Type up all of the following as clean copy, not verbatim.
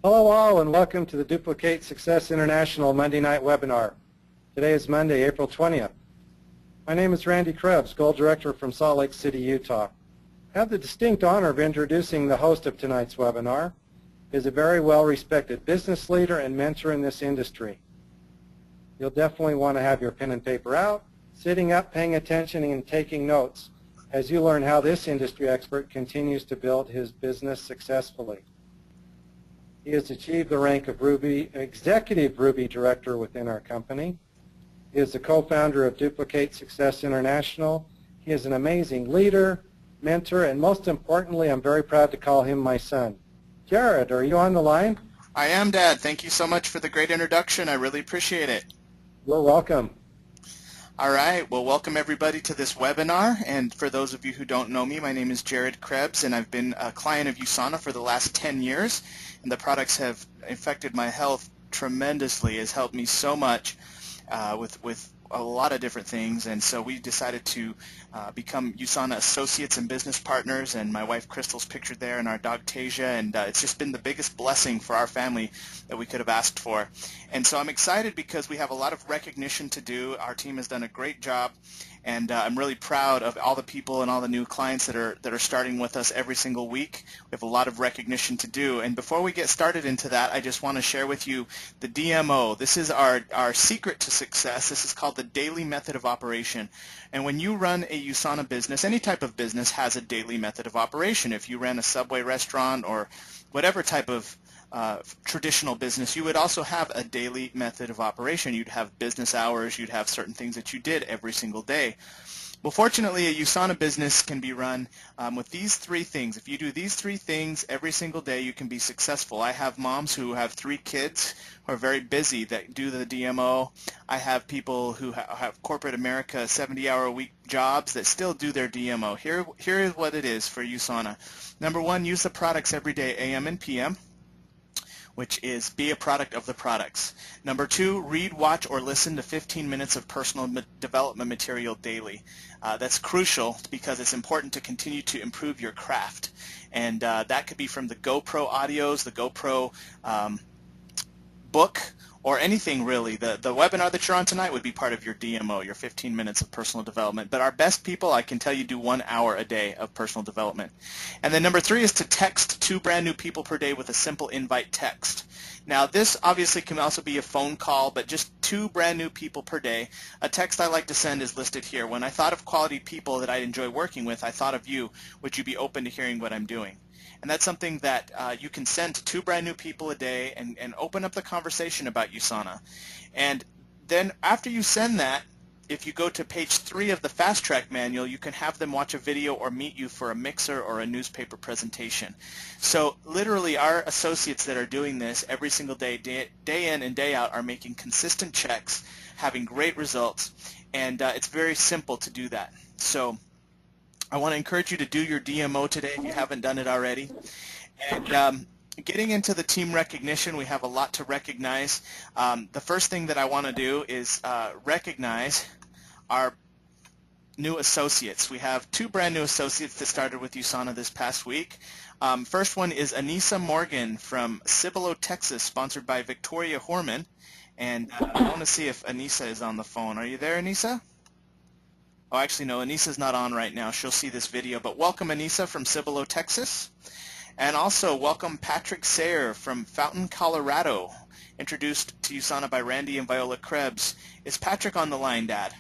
Hello all and welcome to the Duplicate Success International Monday night webinar. Today is Monday, April 20th. My name is Randy Krebs, Gold Director from Salt Lake City, Utah. I have the distinct honor of introducing the host of tonight's webinar. He is a very well-respected business leader and mentor in this industry. You'll definitely want to have your pen and paper out, sitting up, paying attention, and taking notes as you learn how this industry expert continues to build his business successfully. He has achieved the rank of Executive Ruby Director within our company. He is the co-founder of Duplicate Success International. He is an amazing leader, mentor, and most importantly, I'm very proud to call him my son. Jared, are you on the line? I am, Dad. Thank you so much for the great introduction. I really appreciate it. You're welcome. All right. Well, welcome everybody to this webinar. And for those of you who don't know me, my name is Jared Krebs, and I've been a client of USANA for the last 10 years. And the products have affected my health tremendously. Has helped me so much with a lot of different things, and so we decided to become USANA associates and business partners, and my wife Crystal's pictured there, and our dog Tasia, and it's just been the biggest blessing for our family that we could have asked for. And so I'm excited because we have a lot of recognition to do. Our team has done a great job, and I'm really proud of all the people and all the new clients that are starting with us every single week. We have a lot of recognition to do. And before we get started into that, I just want to share with you the DMO. This is our secret to success. This is called the daily method of operation. And when you run a USANA business, any type of business has a daily method of operation. If you ran a Subway restaurant or whatever type of traditional business, you would also have a daily method of operation. You'd have business hours, you'd have certain things that you did every single day. Well, fortunately, a USANA business can be run with these three things. If you do these three things every single day, you can be successful. I have moms who have 3 kids who are very busy that do the DMO. I have people who have corporate America 70-hour-a-week jobs that still do their DMO. Here is what it is for USANA. Number 1, use the products every day, AM and PM, which is be a product of the products. Number 2, read, watch, or listen to 15 minutes of personal development material daily. That's crucial because it's important to continue to improve your craft. And that could be from the GoPro audios, the GoPro book, or anything really. The webinar that you're on tonight would be part of your DMO, your 15 minutes of personal development. But our best people, I can tell you, do 1 hour a day of personal development. And then number 3 is to text 2 brand new people per day with a simple invite text. Now this obviously can also be a phone call, but just 2 brand new people per day. A text I like to send is listed here. When I thought of quality people that I'd enjoy working with, I thought of you. Would you be open to hearing what I'm doing? And that's something that you can send to 2 brand new people a day and open up the conversation about USANA. And then after you send that, if you go to page 3 of the Fast Track manual, you can have them watch a video or meet you for a mixer or a newspaper presentation. So literally our associates that are doing this every single day, day in and day out, are making consistent checks, having great results, and it's very simple to do that. So I want to encourage you to do your DMO today if you haven't done it already. And getting into the team recognition, we have a lot to recognize. The first thing that I want to do is recognize our new associates. We have 2 brand new associates that started with USANA this past week. First one is Anissa Morgan from Cibolo, Texas, sponsored by Victoria Horman. And I want to see if Anissa is on the phone. Are you there, Anissa? Oh, actually, no, Anissa's not on right now. She'll see this video. But welcome, Anissa from Cibolo, Texas. And also welcome Patrick Sayer from Fountain, Colorado, introduced to USANA by Randy and Viola Krebs. Is Patrick on the line, Dad?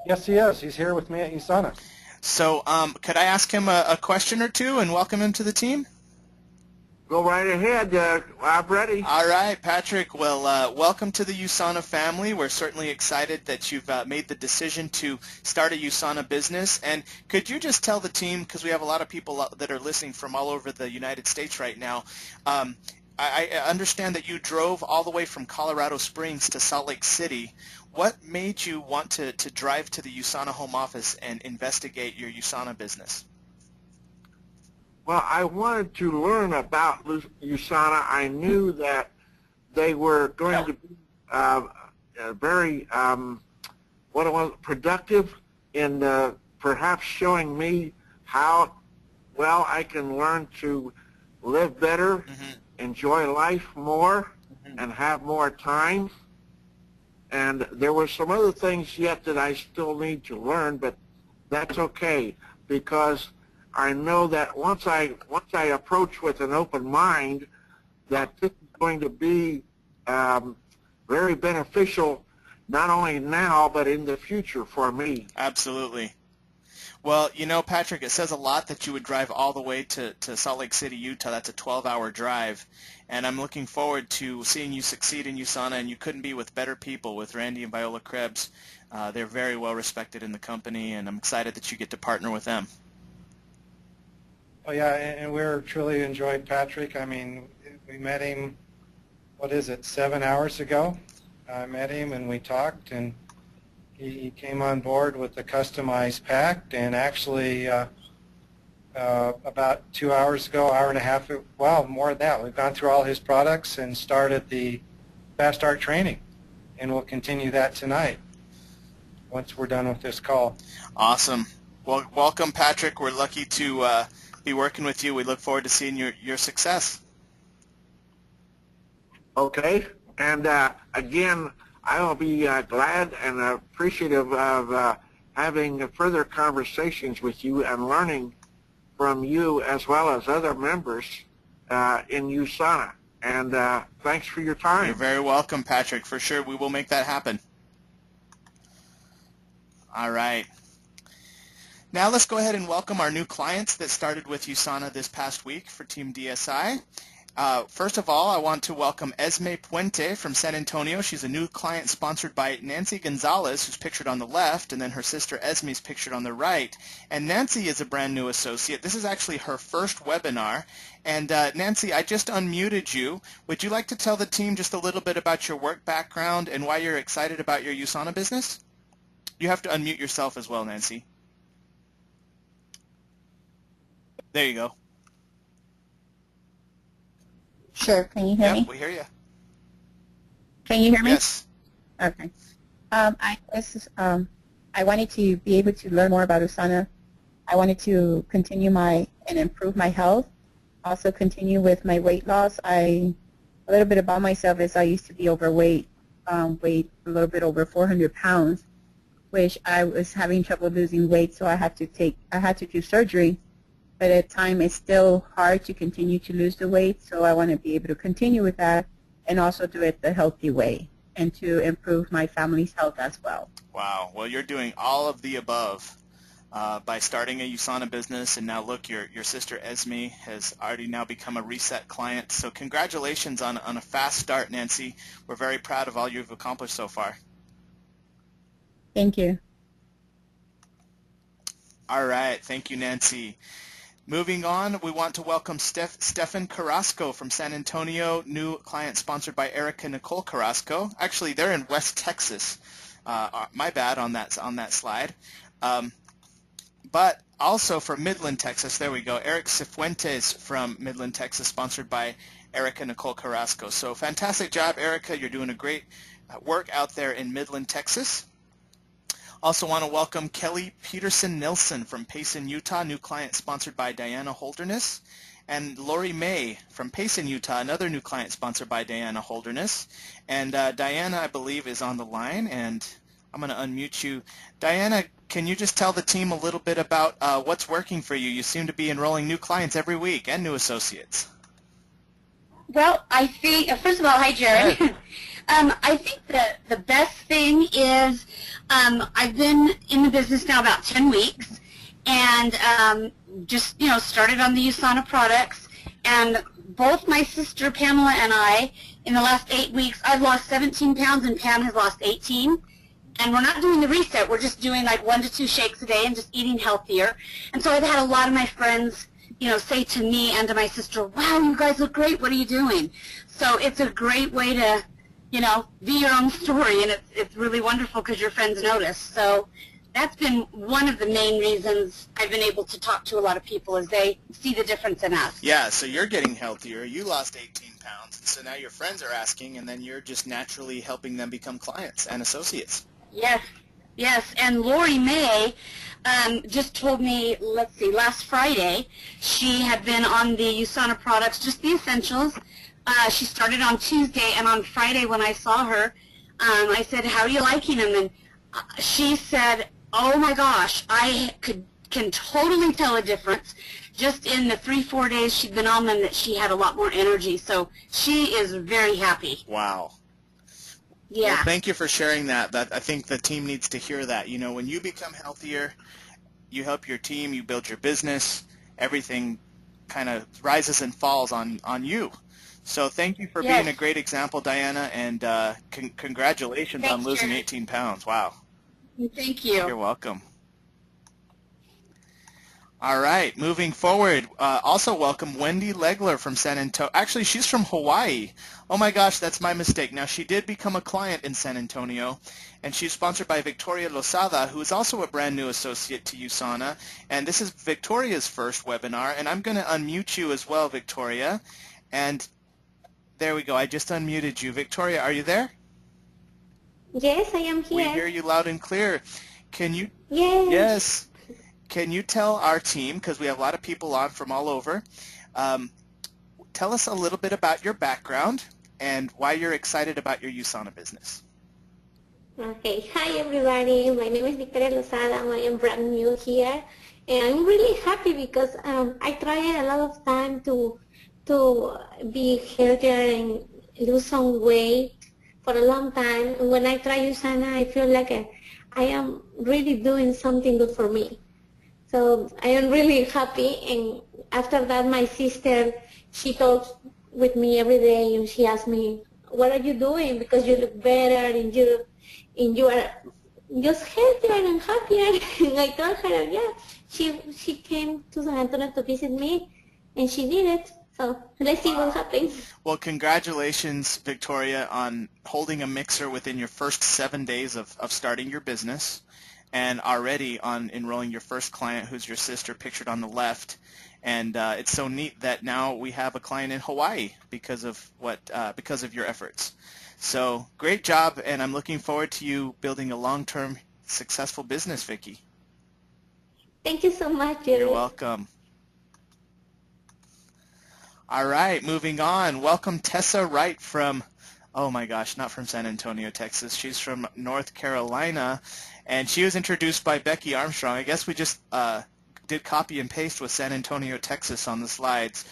Yes, he is. He's here with me at USANA. So could I ask him a question or two and welcome him to the team? Go right ahead. I'm ready. All right, Patrick. Well, welcome to the USANA family. We're certainly excited that you've made the decision to start a USANA business. And could you just tell the team, because we have a lot of people that are listening from all over the United States right now, I understand that you drove all the way from Colorado Springs to Salt Lake City. What made you want to drive to the USANA home office and investigate your USANA business? Well, I wanted to learn about USANA. I knew that they were going to be very productive in perhaps showing me how well, I can learn to live better, enjoy life more, and have more time. And there were some other things yet that I still need to learn, but that's okay, because I know that once I approach with an open mind, that this is going to be very beneficial, not only now but in the future for me. Absolutely. Well, you know, Patrick, it says a lot that you would drive all the way to Salt Lake City, Utah. That's a 12-hour drive. And I'm looking forward to seeing you succeed in USANA, and you couldn't be with better people, with Randy and Viola Krebs. They're very well respected in the company, and I'm excited that you get to partner with them. Oh, yeah, and we're truly enjoyed Patrick. I mean, we met him, 7 hours ago? I met him and we talked, and he came on board with the customized pack, and actually about 2 hours ago, hour and a half, well, more than that, we've gone through all his products and started the Fast Start training, and we'll continue that tonight once we're done with this call. Awesome. Well, welcome, Patrick. We're lucky to be working with you. We look forward to seeing your success. Okay, and again, I will be glad and appreciative of having further conversations with you and learning from you as well as other members in USANA. And thanks for your time. You're very welcome, Patrick. For sure, we will make that happen. All right. Now let's go ahead and welcome our new clients that started with USANA this past week for Team DSI. First of all, I want to welcome Esme Puente from San Antonio. She's a new client sponsored by Nancy Gonzalez, who's pictured on the left, and then her sister Esme is pictured on the right. And Nancy is a brand new associate. This is actually her first webinar. And Nancy, I just unmuted you. Would you like to tell the team just a little bit about your work background and why you're excited about your USANA business? You have to unmute yourself as well, Nancy. There you go. Sure. Can you hear me? Yep, we hear you. Can you hear me? Yes. Okay. I wanted to be able to learn more about USANA. I wanted to continue and improve my health. Also continue with my weight loss. A little bit about myself is I used to be overweight, weighed a little bit over 400 pounds, which I was having trouble losing weight, so I had to do surgery. But at the time, it's still hard to continue to lose the weight, so I want to be able to continue with that and also do it the healthy way and to improve my family's health as well. Wow. Well, you're doing all of the above by starting a USANA business, and now look, your sister Esme has already now become a Reset client. So congratulations on a fast start, Nancy. We're very proud of all you've accomplished so far. Thank you. All right. Thank you, Nancy. Moving on, we want to welcome Stefan Carrasco from San Antonio, new client sponsored by Erica Nicole Carrasco. Actually, they're in West Texas. My bad on that slide. But also from Midland, Texas. There we go. Eric Cifuentes from Midland, Texas, sponsored by Erica Nicole Carrasco. So fantastic job, Erica. You're doing a great work out there in Midland, Texas. Also want to welcome Kelly Peterson-Nilsson from Payson, Utah, new client sponsored by Diana Holderness. And Lori May from Payson, Utah, another new client sponsored by Diana Holderness. And Diana, I believe, is on the line, and I'm going to unmute you. Diana, can you just tell the team a little bit about what's working for you? You seem to be enrolling new clients every week and new associates. Well, I think, first of all, hi, Jared. I think the best thing is I've been in the business now about 10 weeks and just, started on the USANA products. And both my sister Pamela and I, in the last 8 weeks, I've lost 17 pounds and Pam has lost 18. And we're not doing the reset. We're just doing like 1 to 2 shakes a day and just eating healthier. And so I've had a lot of my friends say to me and to my sister, wow, you guys look great. What are you doing? So it's a great way to, be your own story, and it's really wonderful because your friends notice. So that's been one of the main reasons I've been able to talk to a lot of people is they see the difference in us. Yeah, so you're getting healthier. You lost 18 pounds, and so now your friends are asking, and then you're just naturally helping them become clients and associates. Yes, and Lori May, just told me, let's see, last Friday, she had been on the USANA products, just the essentials. She started on Tuesday, and on Friday when I saw her, I said, how are you liking them? And she said, oh my gosh, can totally tell a difference. Just in the 3-4 days she'd been on them, that she had a lot more energy. So she is very happy. Wow. Yeah. Well, thank you for sharing that. I think the team needs to hear that. You know, when you become healthier, you help your team, you build your business, everything kind of rises and falls on you. So thank you for being a great example, Diana, and congratulations on losing 18 pounds. Wow. Thank you. You're welcome. All right, moving forward, also welcome Wendy Legler from San Antonio. Actually, she's from Hawaii. Oh my gosh, that's my mistake. Now, she did become a client in San Antonio, and she's sponsored by Victoria Losada, who is also a brand new associate to USANA. And this is Victoria's first webinar, and I'm going to unmute you as well, Victoria. And there we go. I just unmuted you. Victoria, are you there? Yes, I am here. We hear you loud and clear. Can you? Yes. Yes. Can you tell our team, because we have a lot of people on from all over, tell us a little bit about your background and why you're excited about your USANA business. Okay. Hi, everybody. My name is Victoria Lozada. I am brand new here. And I'm really happy because I tried a lot of time to be healthier and lose some weight for a long time. And when I try USANA, I feel like I am really doing something good for me. So I am really happy, and after that my sister, she talks with me every day and she asks me, what are you doing? Because you look better and you are just healthier and happier. And I told her, yeah, she came to San Antonio to visit me and she did it. So let's see what happens. Well, congratulations, Victoria, on holding a mixer within your first 7 days of starting your business, and already on enrolling your first client, who's your sister pictured on the left. And it's so neat that now we have a client in Hawaii because of your efforts. So great job, and I'm looking forward to you building a long-term successful business, Vicki. Thank you so much, Jerry. You're welcome. All right, moving on. Welcome Tessa Wright from, oh my gosh, not from San Antonio, Texas. She's from North Carolina, and she was introduced by Becky Armstrong. I guess we just did copy and paste with San Antonio, Texas on the slides.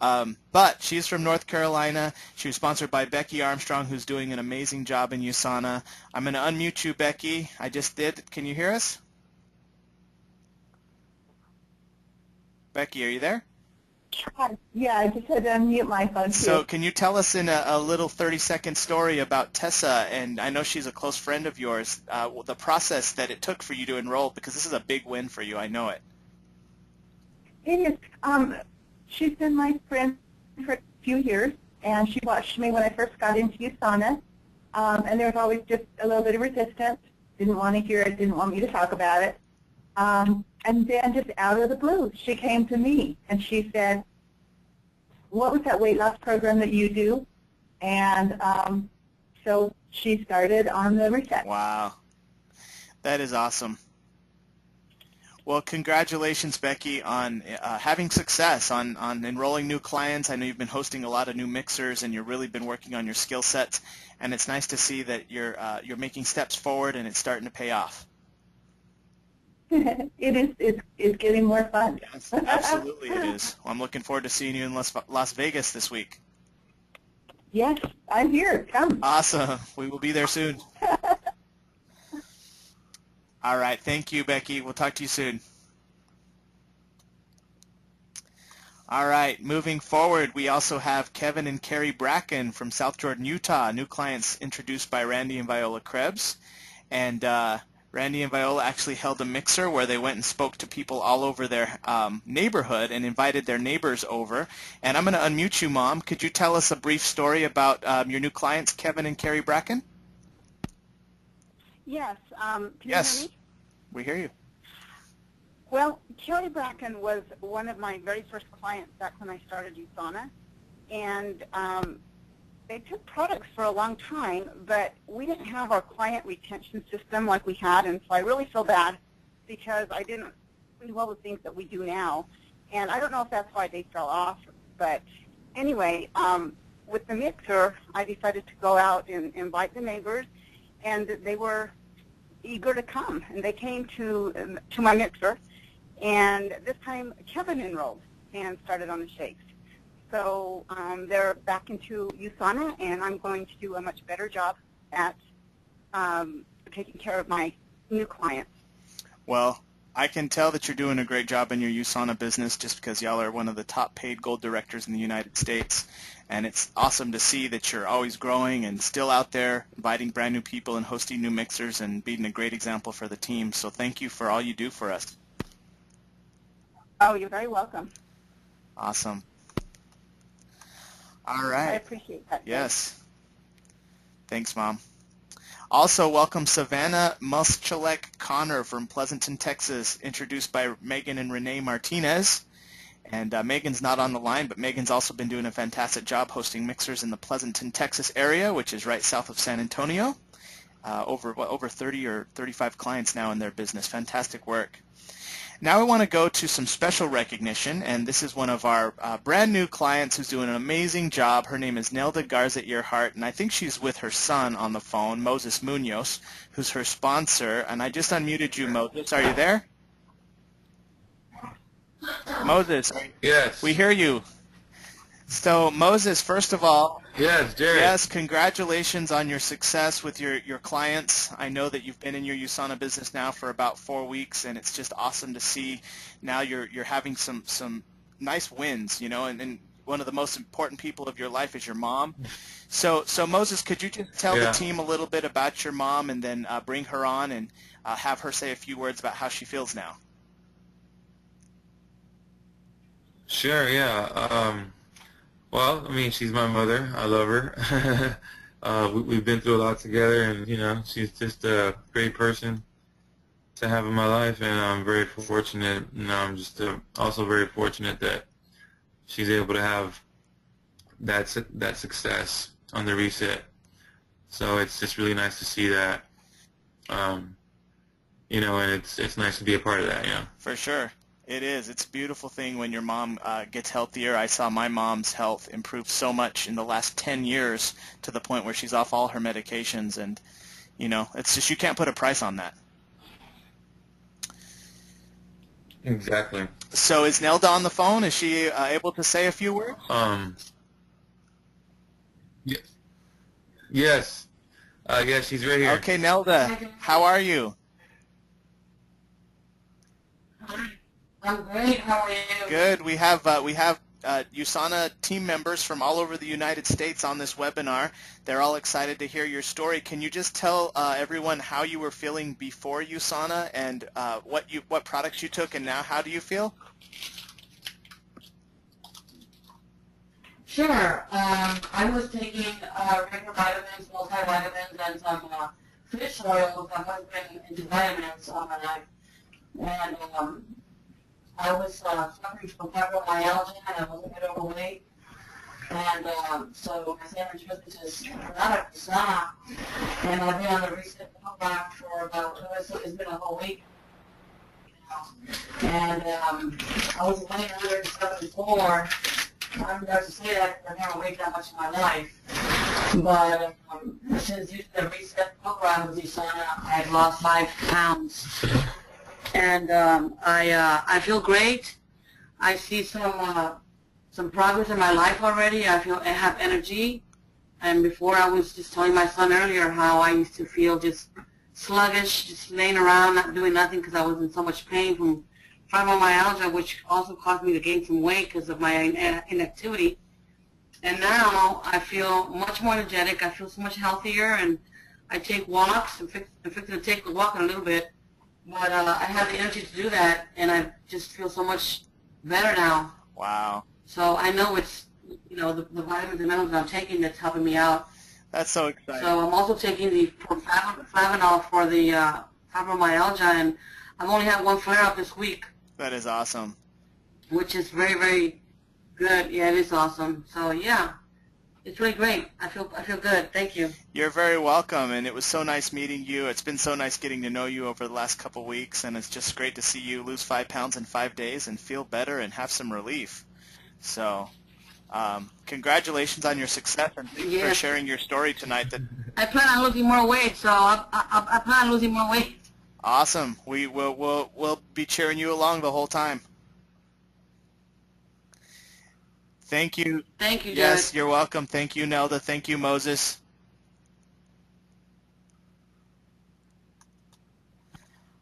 But she's from North Carolina. She was sponsored by Becky Armstrong, who's doing an amazing job in USANA. I'm going to unmute you, Becky. I just did. Can you hear us? Becky, are you there? Yeah, I just had to unmute my phone too. So can you tell us in a little 30-second story about Tessa, and I know she's a close friend of yours, the process that it took for you to enroll, because this is a big win for you, I know it. It is. She's been my friend for a few years, and she watched me when I first got into USANA, and there was always just a little bit of resistance. Didn't want to hear it, didn't want me to talk about it. And then just out of the blue, she came to me and she said, what was that weight loss program that you do? And so she started on the reset. Wow. That is awesome. Well, congratulations, Becky, on having success, on enrolling new clients. I know you've been hosting a lot of new mixers, and you've really been working on your skill sets. And it's nice to see that you're making steps forward and it's starting to pay off. It's getting more fun. Yes, absolutely it is. Well, I'm looking forward to seeing you in Las Vegas this week. Yes, I'm here. Come. Awesome. We will be there soon. All right. Thank you, Becky. We'll talk to you soon. All right. Moving forward, we also have Kevin and Carrie Bracken from South Jordan, Utah, new clients introduced by Randy and Viola Krebs. And Randy and Viola actually held a mixer where they went and spoke to people all over their neighborhood and invited their neighbors over. And I'm going to unmute you, Mom. Could you tell us a brief story about your new clients, Kevin and Carrie Bracken? Yes. Can Yes. you hear me? We hear you. Well, Carrie Bracken was one of my very first clients back when I started USANA. And they took products for a long time, but we didn't have our client retention system like we had, and so I really feel bad because I didn't do all the things that we do now. And I don't know if that's why they fell off, but anyway, with the mixer, I decided to go out and invite the neighbors, and they were eager to come, and they came to my mixer, and this time Kevin enrolled and started on the shakes. So they're back into USANA, and I'm going to do a much better job at taking care of my new clients. Well, I can tell that you're doing a great job in your USANA business just because y'all are one of the top paid gold directors in the United States. And it's awesome to see that you're always growing and still out there inviting brand new people and hosting new mixers and being a great example for the team. So thank you for all you do for us. Oh, you're very welcome. Awesome. All I right. appreciate that. Yes. Thanks, Mom. Also, welcome Savannah Muschelek-Connor from Pleasanton, Texas, introduced by Megan and Renee Martinez. And Megan's not on the line, but Megan's also been doing a fantastic job hosting mixers in the Pleasanton, Texas area, which is right south of San Antonio. Over 30 or 35 clients now in their business. Fantastic work. Now I want to go to some special recognition, and this is one of our brand new clients who's doing an amazing job. Her name is Nelda Garza Earhart, and I think she's with her son on the phone, Moses Munoz, who's her sponsor. And I just unmuted you, Moses. Are you there? Moses. Yes. We hear you. So, Moses, first of all, Yes, Jared. yes, congratulations on your success with your clients. I know that you've been in your USANA business now for about 4 weeks, and it's just awesome to see now you're having some nice wins, you know, and one of the most important people of your life is your mom. So Moses, could you just tell the team a little bit about your mom and then bring her on and have her say a few words about how she feels now? Sure, yeah. Well, I mean, she's my mother. I love her. We've been through a lot together, and, you know, she's just a great person to have in my life, and I'm very fortunate, and I'm just also very fortunate that she's able to have that success on the reset. So it's just really nice to see that, you know, and it's nice to be a part of that, you know. For sure. It is. It's a beautiful thing when your mom gets healthier. I saw my mom's health improve so much in the last 10 years to the point where she's off all her medications, and, you know, it's just you can't put a price on that. Exactly. So is Nelda on the phone? Is she able to say a few words? Yes. Yeah, she's right here. Okay, Nelda, how are you? I'm great. How are you? Good. We have USANA team members from all over the United States on this webinar. They're all excited to hear your story. Can you just tell everyone how you were feeling before USANA and what products you took, and now how do you feel? Sure. I was taking regular vitamins, multivitamins, and some fish oils. I've always been into vitamins all my life. And I was suffering from fibromyalgia, and I was a bit overweight. And so my family took me to USANA, and I've been on the reset program for about, it's been a whole week. And I was weighing 174. I'm embarrassed to say that I've never weighed that much in my life. But since using the reset program with USANA, I've lost 5 pounds. And I feel great. I see some progress in my life already. I have energy. And before, I was just telling my son earlier how I used to feel just sluggish, just laying around, not doing nothing because I was in so much pain from fibromyalgia, which also caused me to gain some weight because of my inactivity. And now I feel much more energetic. I feel so much healthier, and I take walks. I'm fixing to take a walk in a little bit. But I have the energy to do that, and I just feel so much better now. Wow. So I know it's, you know, the vitamins and minerals I'm taking that's helping me out. That's so exciting. So I'm also taking the Flavanol for the fibromyalgia, and I've only had 1 flare-up this week. That is awesome. Which is very, very good. Yeah, it is awesome. So, yeah. It's really great. I feel good. Thank you. You're very welcome, and it was so nice meeting you. It's been so nice getting to know you over the last couple weeks, and it's just great to see you lose 5 pounds in 5 days and feel better and have some relief. So congratulations on your success, and thanks for sharing your story tonight. I plan on losing more weight, so I plan on losing more weight. Awesome. We'll be cheering you along the whole time. Thank you. Thank you, Jared. Yes, you're welcome. Thank you, Nelda. Thank you, Moses.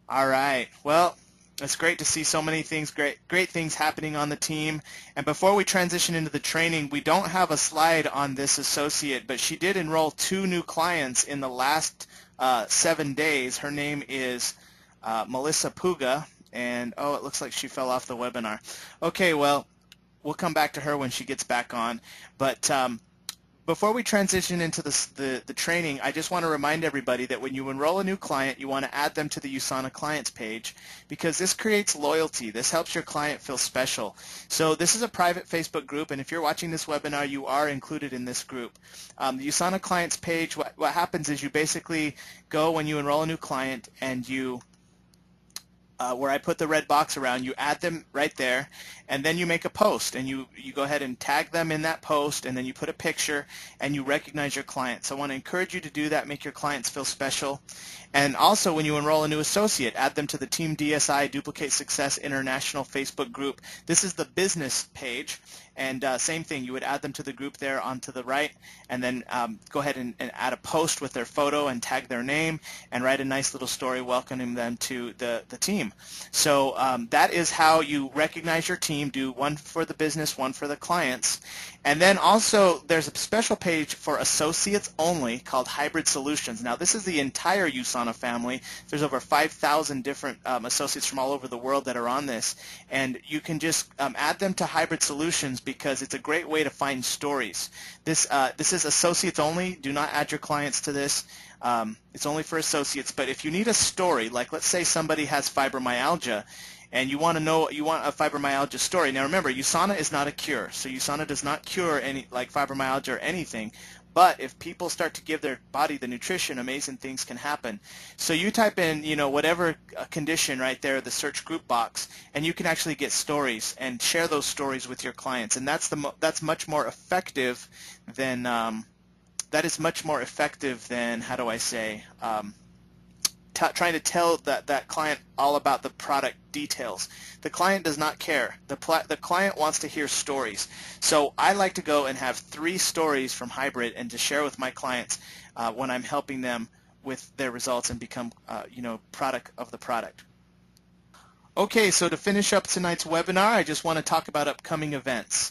All right. Well, it's great to see so many things, great things happening on the team. And before we transition into the training, we don't have a slide on this associate, but she did enroll 2 new clients in the last 7 days. Her name is Melissa Puga, and oh, it looks like she fell off the webinar. Okay, well, we'll come back to her when she gets back on. But before we transition into the training, I just want to remind everybody that when you enroll a new client, you want to add them to the USANA Clients page, because this creates loyalty. This helps your client feel special. So this is a private Facebook group, and if you're watching this webinar, you are included in this group. The USANA Clients page, what happens is you basically go when you enroll a new client, and you where I put the red box around, you add them right there, and then you make a post, and you go ahead and tag them in that post, and then you put a picture, and you recognize your clients. So I want to encourage you to do that, make your clients feel special. And also, when you enroll a new associate, add them to the Team DSI Duplicate Success International Facebook group. This is the business page, and same thing, you would add them to the group there onto the right, and then go ahead and add a post with their photo and tag their name, and write a nice little story welcoming them to the team. So that is how you recognize your team. Do one for the business, one for the clients. And then also there's a special page for associates only called Hybrid Solutions. Now this is the entire USANA family. There's over 5,000 different associates from all over the world that are on this, and you can just add them to Hybrid Solutions because it's a great way to find stories. This is associates only. Do not add your clients to this. It's only for associates, but if you need a story, like let's say somebody has fibromyalgia, and you want a fibromyalgia story. Now remember, USANA is not a cure, so USANA does not cure any like fibromyalgia or anything. But if people start to give their body the nutrition, amazing things can happen. So you type in, whatever condition right there, the search group box, and you can actually get stories and share those stories with your clients. And that's much more effective than how do I say? Trying to tell that client all about the product details. The client does not care. The client wants to hear stories. So I like to go and have 3 stories from Hybrid and to share with my clients when I'm helping them with their results and become product of the product. Okay, so to finish up tonight's webinar, I just want to talk about upcoming events.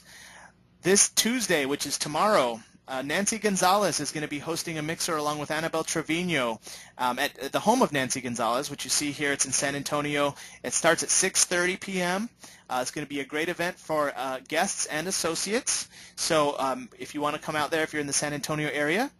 This Tuesday, which is tomorrow, Nancy Gonzalez is going to be hosting a mixer along with Annabelle Trevino at the home of Nancy Gonzalez, which you see here. It's in San Antonio. It starts at 6:30 p.m. It's going to be a great event for guests and associates. So if you want to come out there, if you're in the San Antonio area.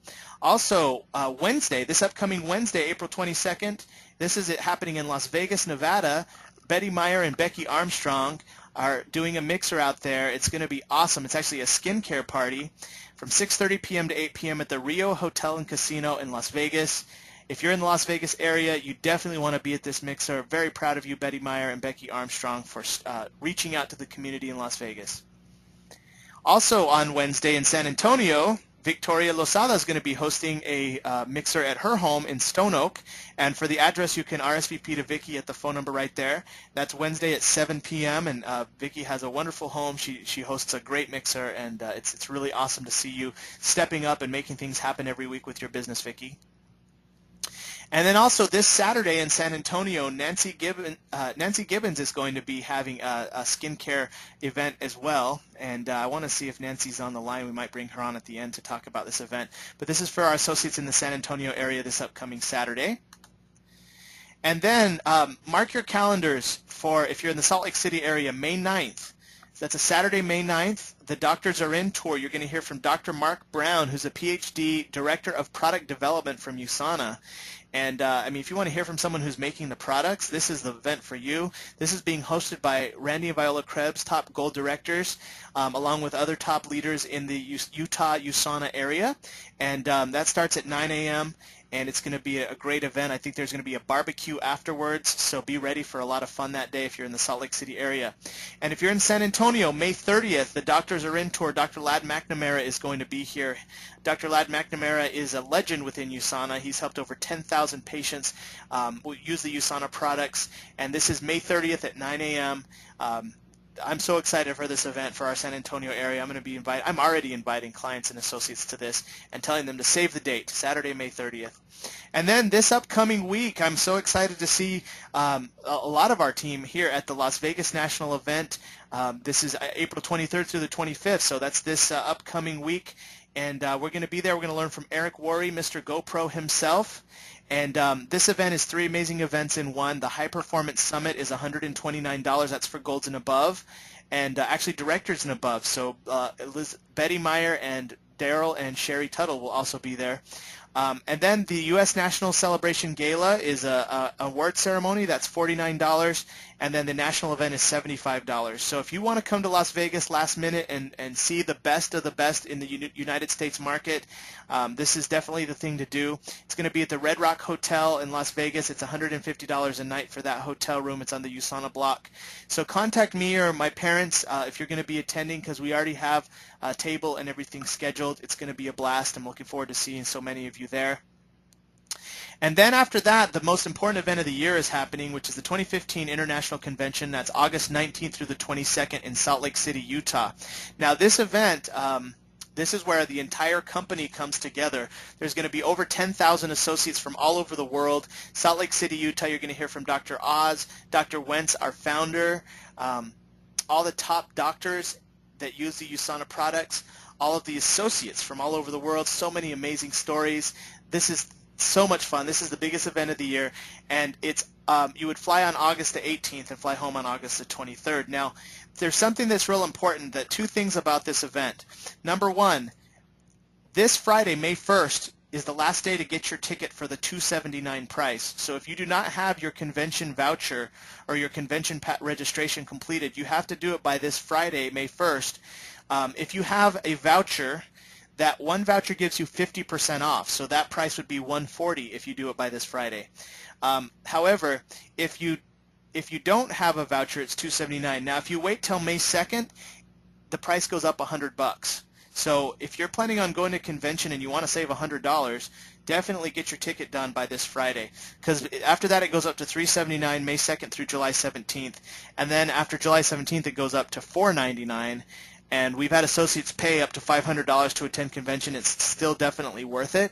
Also, Wednesday, this upcoming Wednesday, April 22nd, this is happening in Las Vegas, Nevada. Betty Meyer and Becky Armstrong are doing a mixer out there. It's going to be awesome. It's actually a skincare party from 6:30 p.m. to 8 p.m. at the Rio Hotel and Casino in Las Vegas. If you're in the Las Vegas area, you definitely want to be at this mixer. Very proud of you, Betty Meyer and Becky Armstrong, for reaching out to the community in Las Vegas. Also on Wednesday in San Antonio, Victoria Losada is going to be hosting a mixer at her home in Stone Oak, and for the address you can RSVP to Vicki at the phone number right there. That's Wednesday at 7 p.m. and Vicki has a wonderful home. She hosts a great mixer, and it's really awesome to see you stepping up and making things happen every week with your business, Vicki. And then also this Saturday in San Antonio, Nancy Gibbons is going to be having a skincare event as well. And I want to see if Nancy's on the line. We might bring her on at the end to talk about this event. But this is for our associates in the San Antonio area this upcoming Saturday. And then mark your calendars for, if you're in the Salt Lake City area, May 9th. That's a Saturday, May 9th. the Doctors Are In tour, you're going to hear from Dr. Mark Brown, who's a PhD Director of Product Development from USANA. And I mean, if you want to hear from someone who's making the products, this is the event for you. This is being hosted by Randy and Viola Krebs, top gold directors, along with other top leaders in the Utah USANA area. And that starts at 9 a.m. and it's going to be a great event. I think there's going to be a barbecue afterwards, so be ready for a lot of fun that day if you're in the Salt Lake City area. And if you're in San Antonio, May 30th, the Doctors Are In tour. Dr. Ladd McNamara is going to be here. Dr. Ladd McNamara is a legend within USANA. He's helped over 10,000 patients use the USANA products, and this is May 30th at 9 a.m. I'm so excited for this event for our San Antonio area. I'm already inviting clients and associates to this and telling them to save the date, Saturday, May 30th. And then this upcoming week, I'm so excited to see a lot of our team here at the Las Vegas National event. This is April 23rd through the 25th, so that's this upcoming week. And we're going to be there. We're going to learn from Eric Worre, Mr. GoPro himself. And this event is 3 amazing events in one. The High Performance Summit is $129. That's for golds and above. And actually directors and above. So Betty Meyer and Daryl and Sherry Tuttle will also be there. And then the U.S. National Celebration Gala is a award ceremony. That's $49. And then the national event is $75. So if you want to come to Las Vegas last minute and see the best of the best in the United States market, this is definitely the thing to do. It's going to be at the Red Rock Hotel in Las Vegas. It's $150 a night for that hotel room. It's on the USANA block. So contact me or my parents if you're going to be attending, because we already have a table and everything scheduled. It's going to be a blast. I'm looking forward to seeing so many of you there. And then after that, the most important event of the year is happening, which is the 2015 International Convention. That's August 19th through the 22nd in Salt Lake City, Utah. Now this event, this is where the entire company comes together. There's going to be over 10,000 associates from all over the world. Salt Lake City, Utah, you're going to hear from Dr. Oz, Dr. Wentz, our founder, all the top doctors that use the USANA products, all of the associates from all over the world, so many amazing stories. This is so much fun. This is the biggest event of the year, and it's you would fly on August the 18th and fly home on August the 23rd. Now, there's something that's real important, that 2 things about this event. Number 1, this Friday, May 1st, is the last day to get your ticket for the $279 price. So if you do not have your convention voucher or your convention registration completed, you have to do it by this Friday, May 1st. If you have a voucher, that one voucher gives you 50% off, so that price would be $140 if you do it by this Friday. However, if you don't have a voucher, it's $279. Now, if you wait till May 2nd, the price goes up $100. So if you're planning on going to convention and you want to save $100, definitely get your ticket done by this Friday, because after that it goes up to $379 May 2nd through July 17th, and then after July 17th it goes up to $499. And we've had associates pay up to $500 to attend convention. It's still definitely worth it.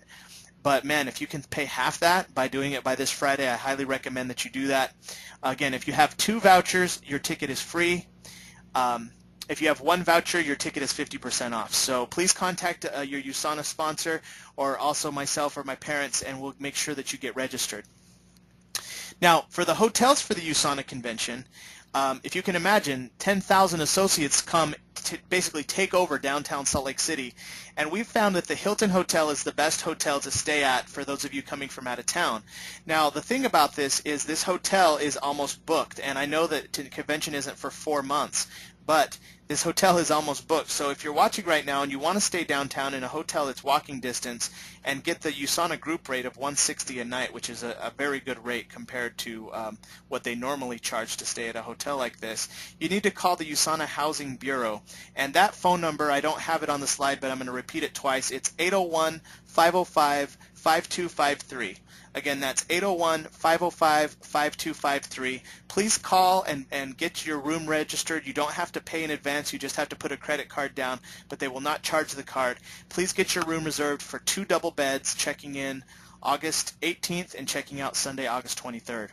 But man, if you can pay half that by doing it by this Friday, I highly recommend that you do that. Again, if you have 2 vouchers, your ticket is free. If you have 1 voucher, your ticket is 50% off. So please contact your USANA sponsor, or also myself or my parents, and we'll make sure that you get registered. Now, for the hotels for the USANA convention, if you can imagine, 10,000 associates come to basically take over downtown Salt Lake City, and we've found that the Hilton Hotel is the best hotel to stay at for those of you coming from out of town. Now, the thing about this is this hotel is almost booked, and I know that the convention isn't for 4 months, but this hotel is almost booked. So if you're watching right now and you want to stay downtown in a hotel that's walking distance and get the USANA group rate of $160 a night, which is a very good rate compared to what they normally charge to stay at a hotel like this, you need to call the USANA Housing Bureau. And that phone number, I don't have it on the slide, but I'm going to repeat it twice. It's 801-505-5253. Again, that's 801-505-5253. Please call and get your room registered. You don't have to pay in advance. You just have to put a credit card down, but they will not charge the card. Please get your room reserved for 2 double beds, checking in August 18th and checking out Sunday, August 23rd.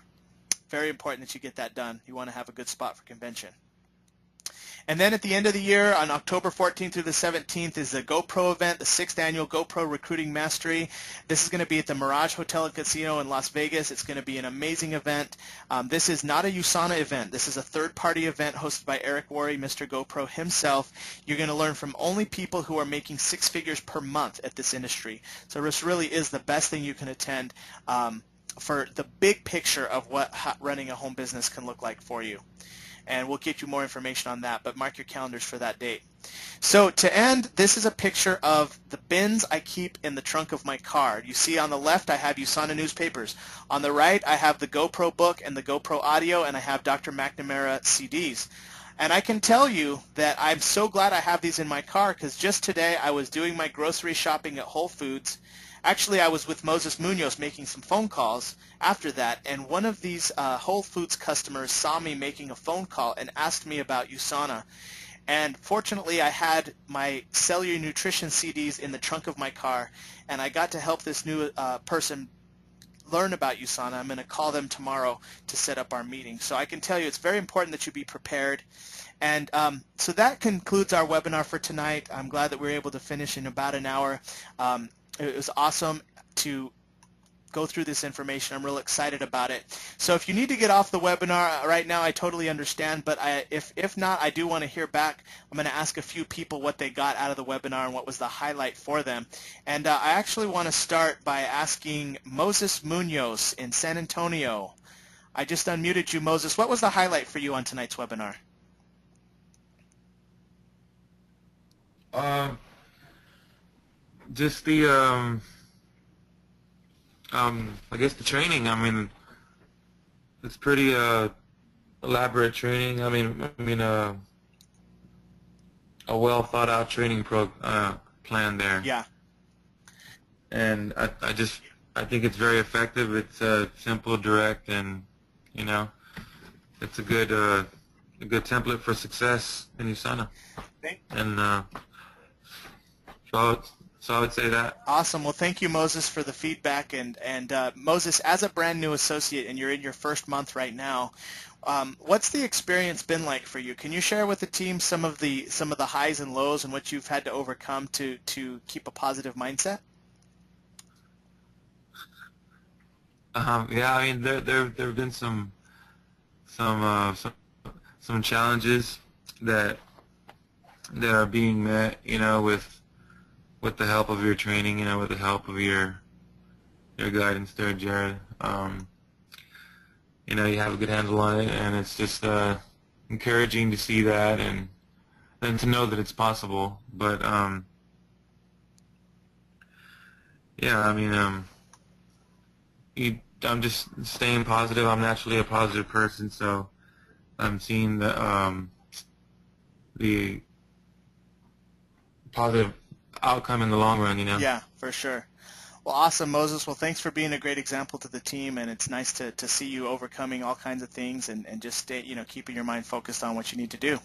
Very important that you get that done. You want to have a good spot for convention. And then at the end of the year, on October 14th through the 17th, is the GoPro event, the 6th annual GoPro Recruiting Mastery. This is going to be at the Mirage Hotel and Casino in Las Vegas. It's going to be an amazing event. This is not a USANA event. This is a third-party event hosted by Eric Worre, Mr. GoPro himself. You're going to learn from only people who are making 6 figures per month at this industry. So this really is the best thing you can attend for the big picture of what running a home business can look like for you. And we'll get you more information on that, but mark your calendars for that date. So to end, this is a picture of the bins I keep in the trunk of my car. You see on the left I have USANA newspapers. On the right I have the GoPro book and the GoPro audio, and I have Dr. McNamara CDs. And I can tell you that I'm so glad I have these in my car, because just today I was doing my grocery shopping at Whole Foods. Actually, I was with Moses Munoz making some phone calls after that, and one of these Whole Foods customers saw me making a phone call and asked me about USANA. And fortunately, I had my Cellular Nutrition CDs in the trunk of my car, and I got to help this new person learn about USANA. I'm going to call them tomorrow to set up our meeting. So I can tell you it's very important that you be prepared. And so that concludes our webinar for tonight. I'm glad that we were able to finish in about an hour. It was awesome to go through this information. I'm real excited about it. So if you need to get off the webinar right now, I totally understand, but if not, I do want to hear back. I'm going to ask a few people what they got out of the webinar and what was the highlight for them. And I actually want to start by asking Moses Munoz in San Antonio. I just unmuted you, Moses. What was the highlight for you on tonight's webinar? Just the I guess the training. I mean, it's pretty elaborate training. I mean a well thought out training plan there. Yeah. And I think it's very effective. It's simple, direct, and you know, it's a good template for success in USANA. And so I would say that. Awesome. Well, thank you, Moses, for the feedback. And Moses, as a brand new associate, and you're in your first month right now, what's the experience been like for you? Can you share with the team some of the highs and lows and what you've had to overcome to keep a positive mindset? Yeah, I mean there have been some challenges that are being met, you know, with the help of your training, you know, with the help of your guidance there, Jared. You know, you have a good handle on it, and it's just encouraging to see that and to know that it's possible. But yeah, I mean, I'm just staying positive. I'm naturally a positive person, so I'm seeing the positive outcome in the long run, you know. Yeah, for sure. Well, awesome, Moses. Well, thanks for being a great example to the team, and it's nice to see you overcoming all kinds of things and just stay, you know, keeping your mind focused on what you need to do.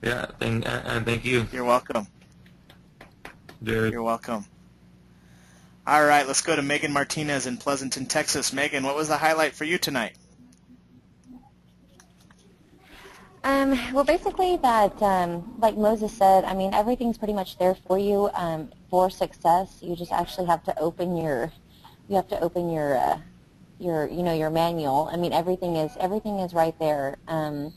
Yeah, and thank you. You're welcome. Jared. You're welcome. All right, let's go to Megan Martinez in Pleasanton, Texas. Megan, what was the highlight for you tonight? Well, basically that, like Moses said, I mean, everything's pretty much there for you for success. You just actually have to open your manual. I mean, everything is right there. You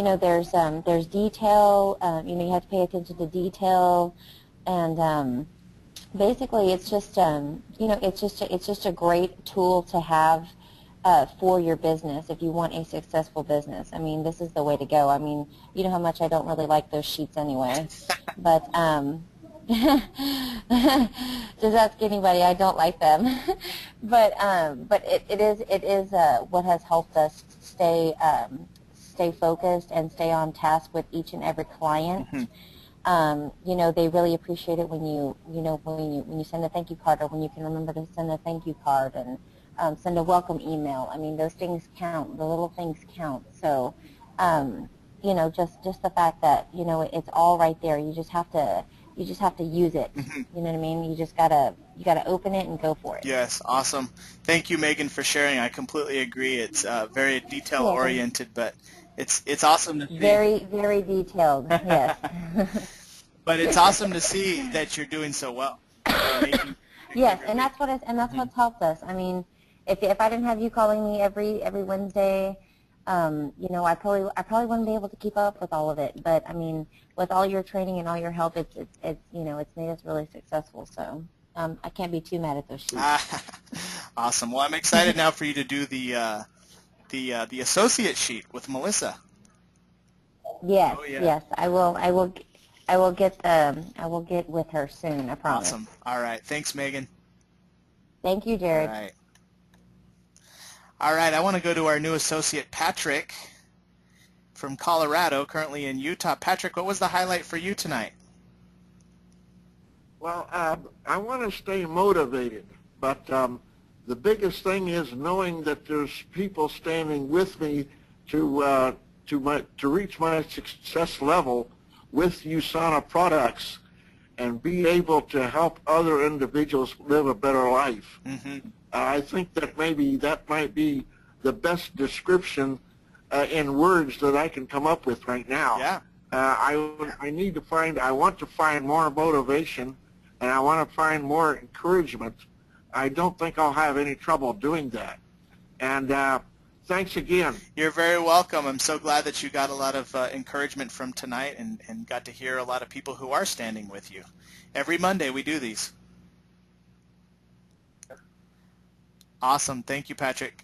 know, there's detail. You know, you have to pay attention to detail, and basically, it's just you know, it's just a great tool to have for your business if you want a successful business. I mean, this is the way to go. I mean, you know how much I don't really like those sheets anyway, but just ask anybody. I don't like them, but it is what has helped us stay focused and stay on task with each and every client. Mm-hmm. You know, they really appreciate it when you send a thank you card, or when you can remember to send a thank you card and send a welcome email. I mean, those things count. The little things count. So, you know, just the fact that, you know, it's all right there. You just have to You just have to use it. Mm-hmm. You know what I mean? You gotta open it and go for it. Yes, awesome. Thank you, Megan, for sharing. I completely agree. It's very detail oriented, but it's awesome to see. Very, very detailed. Yes. But it's awesome to see that you're doing so well. Yes, and that's what's helped us. I mean, if I didn't have you calling me every Wednesday, you know, I probably wouldn't be able to keep up with all of it. But I mean, with all your training and all your help, it's you know, it's made us really successful. So I can't be too mad at those sheets. Awesome. Well, I'm excited now for you to do the associate sheet with Melissa. Yes, Oh, yeah. yes, I will get with her soon. I promise. Awesome. All right. Thanks, Megan. Thank you, Jared. All right. All right. I want to go to our new associate, Patrick, from Colorado, currently in Utah. Patrick, what was the highlight for you tonight? Well, I want to stay motivated, but the biggest thing is knowing that there's people standing with me to reach my success level with USANA products and be able to help other individuals live a better life. Mm-hmm. I think that maybe that might be the best description in words that I can come up with right now. Yeah. I want to find more motivation, and I want to find more encouragement. I don't think I'll have any trouble doing that. And thanks again. You're very welcome. I'm so glad that you got a lot of encouragement from tonight and got to hear a lot of people who are standing with you. Every Monday we do these. Awesome. Thank you, Patrick.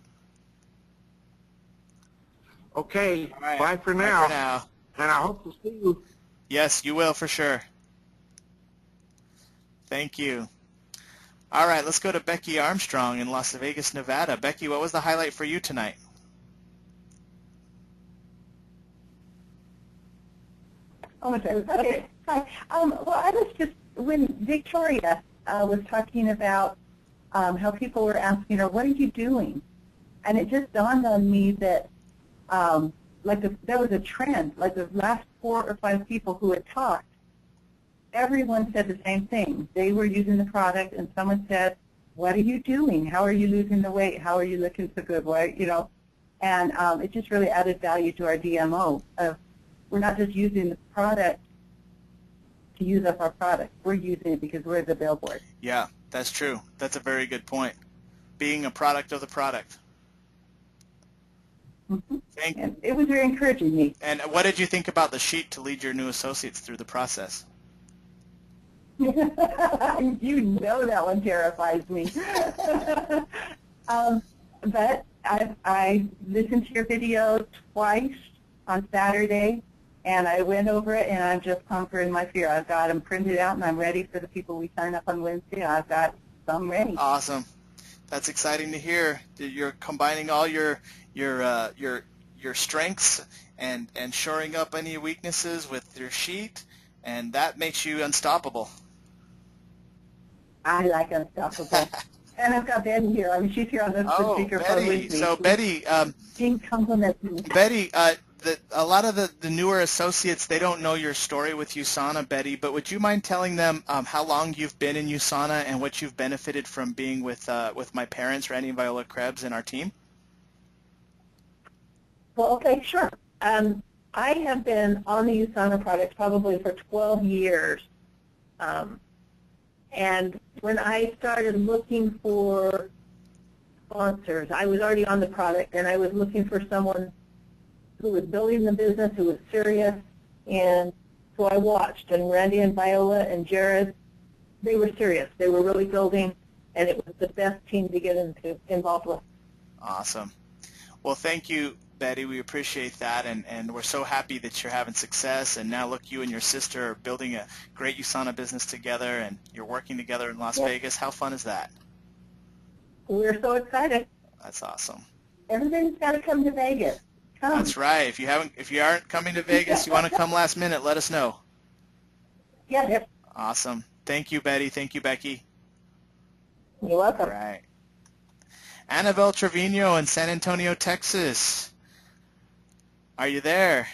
Okay. All right. Bye for now. Bye for now. And I hope to see you. Yes, you will for sure. Thank you. All right, let's go to Becky Armstrong in Las Vegas, Nevada. Becky, what was the highlight for you tonight? Oh, okay. Hi. Well, I was just, when Victoria was talking about how people were asking her, what are you doing? And it just dawned on me that there was a trend, like the last 4 or 5 people who had talked, everyone said the same thing. They were using the product, and someone said, what are you doing? How are you losing the weight? How are you looking so good? Why, you know? And it just really added value to our DMO. We're not just using the product to use up our product. We're using it because we're the billboard. Yeah, that's true. That's a very good point. Being a product of the product. Mm-hmm. Thank you. And it was very encouraging me. And what did you think about the sheet to lead your new associates through the process? You know that one terrifies me. But I listened to your video twice on Saturday, and I went over it, and I'm just conquering my fear. I've got them printed out, and I'm ready for the people we sign up on Wednesday. I've got some ready. Awesome. That's exciting to hear. You're combining all your strengths and shoring up any weaknesses with your sheet, and that makes you unstoppable. I like unstoppable. And I've got Betty here. I mean, she's here on the speakerphone with me. So Betty, she compliments me. Betty, a lot of the newer associates, they don't know your story with USANA, Betty, but would you mind telling them how long you've been in USANA and what you've benefited from being with my parents, Randy and Viola Krebs, and our team? Well, okay, sure. I have been on the USANA product probably for 12 years. And when I started looking for sponsors, I was already on the product, and I was looking for someone who was building the business, who was serious, and so I watched. And Randy and Viola and Jared, they were serious. They were really building, and it was the best team to get involved with. Awesome. Well, thank you, Betty. We appreciate that, and we're so happy that you're having success. And now, look, you and your sister are building a great USANA business together, and you're working together in Las Vegas. How fun is that? We're so excited. That's awesome. Everybody's got to come to Vegas. Come. That's right. If you aren't coming to Vegas, you want to come last minute, let us know. Yeah. Awesome. Thank you, Betty. Thank you, Becky. You're welcome. All right. Annabelle Trevino in San Antonio, Texas. Are you there?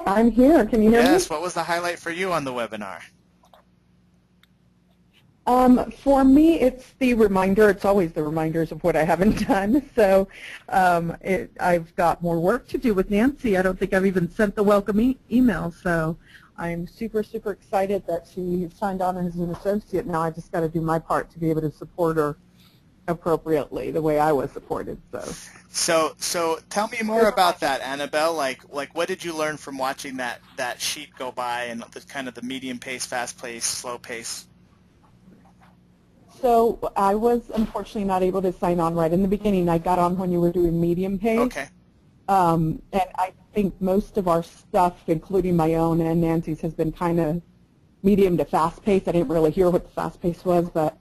I'm here. Can you hear Yes, what was the highlight for you on the webinar? me? For me, it's the reminder. It's always the reminders of what I haven't done. So I've got more work to do with Nancy. I don't think I've even sent the welcome email. So I'm super, super excited that she signed on as an associate. Now I just got to do my part to be able to support her appropriately the way I was supported. So tell me more about that, Annabelle. Like what did you learn from watching that sheet go by and the kind of the medium pace, fast pace, slow pace? So I was unfortunately not able to sign on right in the beginning. I got on when you were doing medium pace. Okay. And I think most of our stuff, including my own and Nancy's, has been kind of medium to fast pace. I didn't really hear what the fast pace was, but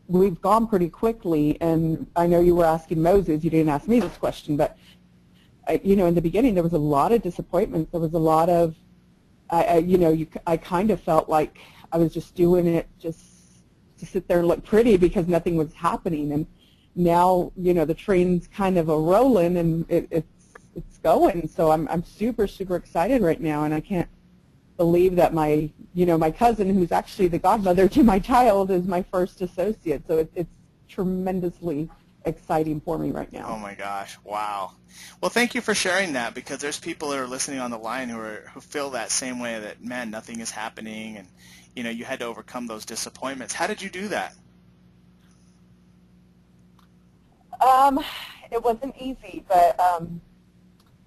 we've gone pretty quickly. And I know you were asking Moses. You didn't ask me this question, but in the beginning there was a lot of disappointments. There was a lot of, I kind of felt like I was just doing it just to sit there and look pretty because nothing was happening. And now, the train's kind of rolling and it's going. So I'm super, super excited right now, and I can't believe that my cousin, who's actually the godmother to my child, is my first associate. So it's tremendously exciting for me right now. Oh my gosh, wow. Well, thank you for sharing that, because there's people that are listening on the line who feel that same way, that, man, nothing is happening, and you had to overcome those disappointments. How did you do that? It wasn't easy, but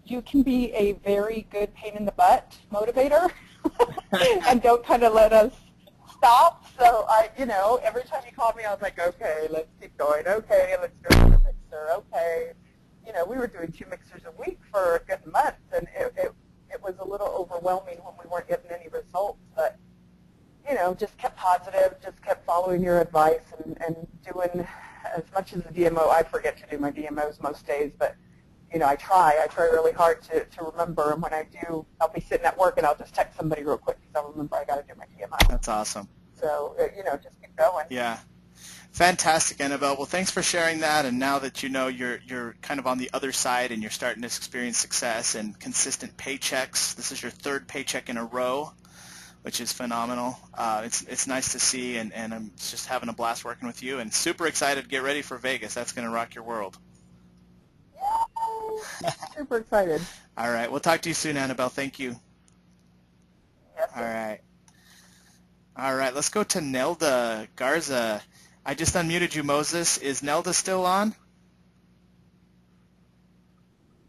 you can be a very good pain in the butt motivator and don't kind of let us stop. So every time you called me, I was like, okay, let's keep going. Okay, let's do another mixer. Okay. We were doing 2 mixers a week for a good month, and it was a little overwhelming when we weren't getting any results. But, just kept positive, just kept following your advice and doing as much as the DMO. I forget to do my DMOs most days, but, I try really hard to remember. And when I do, I'll be sitting at work and I'll just text somebody real quick because I'll remember I got to do my DMO. That's awesome. So, just keep going. Yeah. Fantastic, Annabelle. Well, thanks for sharing that. And now that you're kind of on the other side and you're starting to experience success and consistent paychecks, this is your 3rd paycheck in a row, which is phenomenal. It's nice to see, and I'm just having a blast working with you, and super excited to get ready for Vegas. That's going to rock your world. Yay! Super excited. All right. We'll talk to you soon, Annabelle. Thank you. Yes, All right. All right. Let's go to Nelda Garza. I just unmuted you, Moses. Is Nelda still on?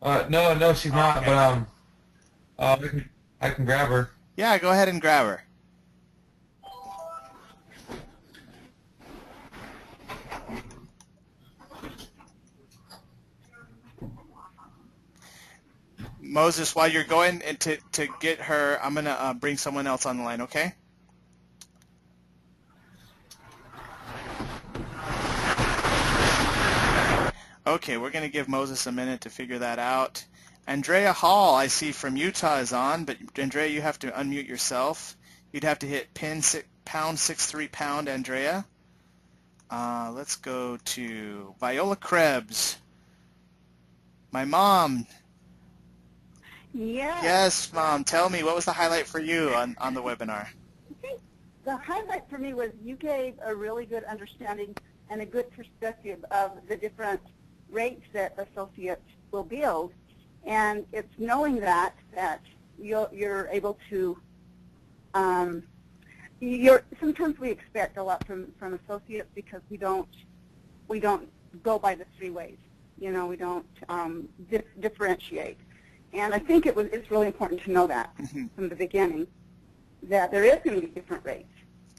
No, she's not. Okay. But I can grab her. Yeah, go ahead and grab her. Moses, while you're going to get her, I'm going to bring someone else on the line, okay? Okay, we're going to give Moses a minute to figure that out. Andrea Hall, I see from Utah, is on, but Andrea, you have to unmute yourself. You'd have to hit #63#, Andrea. Let's go to Viola Krebs. My mom. Yeah. Yes, Mom. Tell me, what was the highlight for you on the webinar? The highlight for me was you gave a really good understanding and a good perspective of the different rates that associates will build, and it's knowing that you're able to. Sometimes we expect a lot from associates because we don't go by the 3 ways. We don't differentiate. And I think it's really important to know that from the beginning, that there is going to be different rates.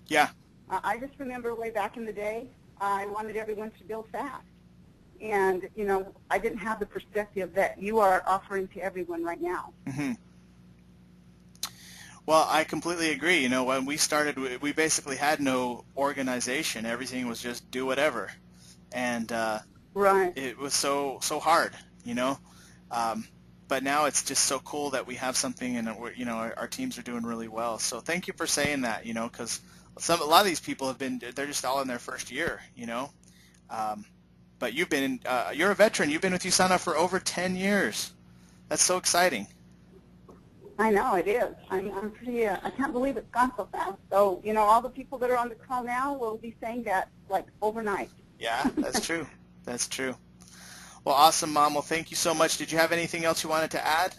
Yeah. I just remember way back in the day, I wanted everyone to build fast. And, I didn't have the perspective that you are offering to everyone right now. Mm-hmm. Well, I completely agree. When we started, we basically had no organization. Everything was just do whatever. And right. It was so hard, But now it's just so cool that we have something, and our teams are doing really well. So thank you for saying that, because a lot of these people they're just all in their first year, But you're a veteran. You've been with USANA for over 10 years. That's so exciting. I know it is. I'm pretty. I can't believe it's gone so fast. So all the people that are on the call now will be saying that like overnight. Yeah, that's true. That's true. Well, awesome, Mom. Well, thank you so much. Did you have anything else you wanted to add?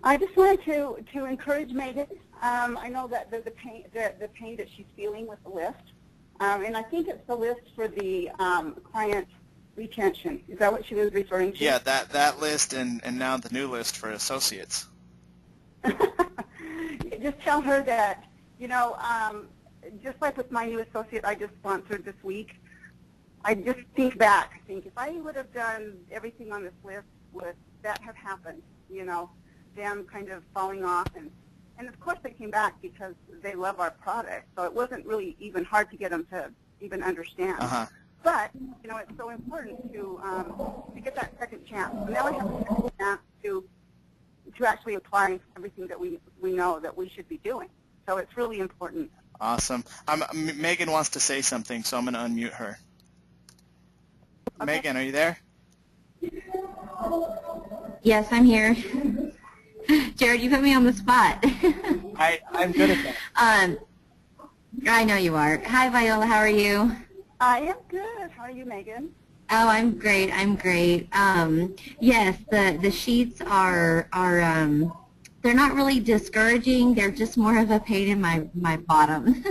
I just wanted to encourage Megan. I know that the pain that she's feeling with the list, and I think it's the list for the client retention. Is that what she was referring to? Yeah, that list and now the new list for associates. Just tell her that, just like with my new associate I just sponsored this week, I just think back. I think if I would have done everything on this list, would that have happened? Them kind of falling off. And of course they came back because they love our product. So it wasn't really even hard to get them to even understand. Uh-huh. But, it's so important to get that second chance. And now I have a second chance to actually apply everything that we know that we should be doing. So it's really important. Awesome. Megan wants to say something, so I'm going to unmute her. Okay. Megan, are you there? Yes, I'm here. Jared, you put me on the spot. I'm good at that. I know you are. Hi, Viola. How are you? I am good. How are you, Megan? Oh, I'm great. I'm great. Yes, the sheets are they're not really discouraging. They're just more of a pain in my bottom.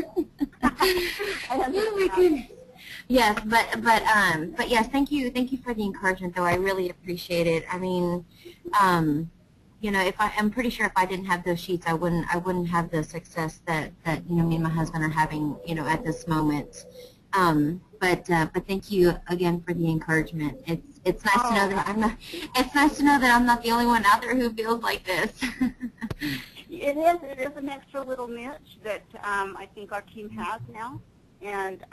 Oh my goodness. Yes, but yes, thank you for the encouragement, though. I really appreciate it. I mean, I'm pretty sure if I didn't have those sheets, I wouldn't have the success that me and my husband are having, at this moment. But thank you again for the encouragement. It's nice to know that I'm not. It's nice to know that I'm not the only one out there who feels like this. It is an extra little niche that I think our team has now, and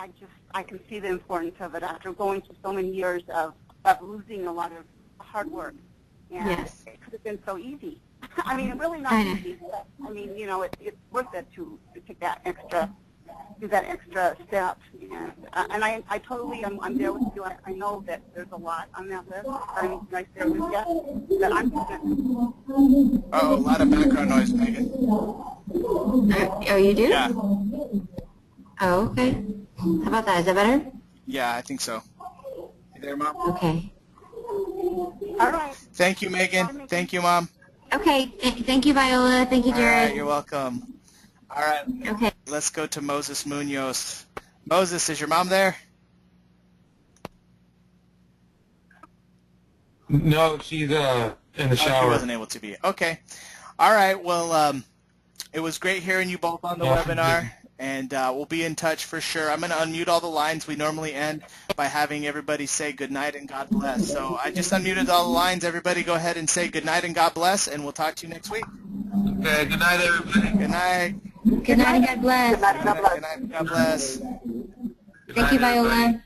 I can see the importance of it after going through so many years of losing a lot of hard work. And yes. It could have been so easy. I mean, really not easy, but I mean, it's worth it to take that extra. Do that extra step, and I totally I'm there with you. I know that there's a lot on that list. I'm right there with you. That I'm doing. Oh, a lot of background noise, Megan. Oh, you do? Yeah. Oh, okay. How about that? Is that better? Yeah, I think so. You there, Mom? Okay. All right. Thank you, Megan. Thank you, Mom. Okay. Thank you, Viola. Thank you, Jared. All right, you're welcome. All right. Okay. Let's go to Moses Munoz. Moses, is your mom there? No, she's in the shower. She wasn't able to be. Okay. All right. Well, it was great hearing you both on the webinar, and we'll be in touch for sure. I'm going to unmute all the lines. We normally end by having everybody say good night and God bless. So I just unmuted all the lines. Everybody go ahead and say good night and God bless, and we'll talk to you next week. Okay, good night, everybody. Good night. Good night and God bless. Good night and God bless. Thank you, Viola.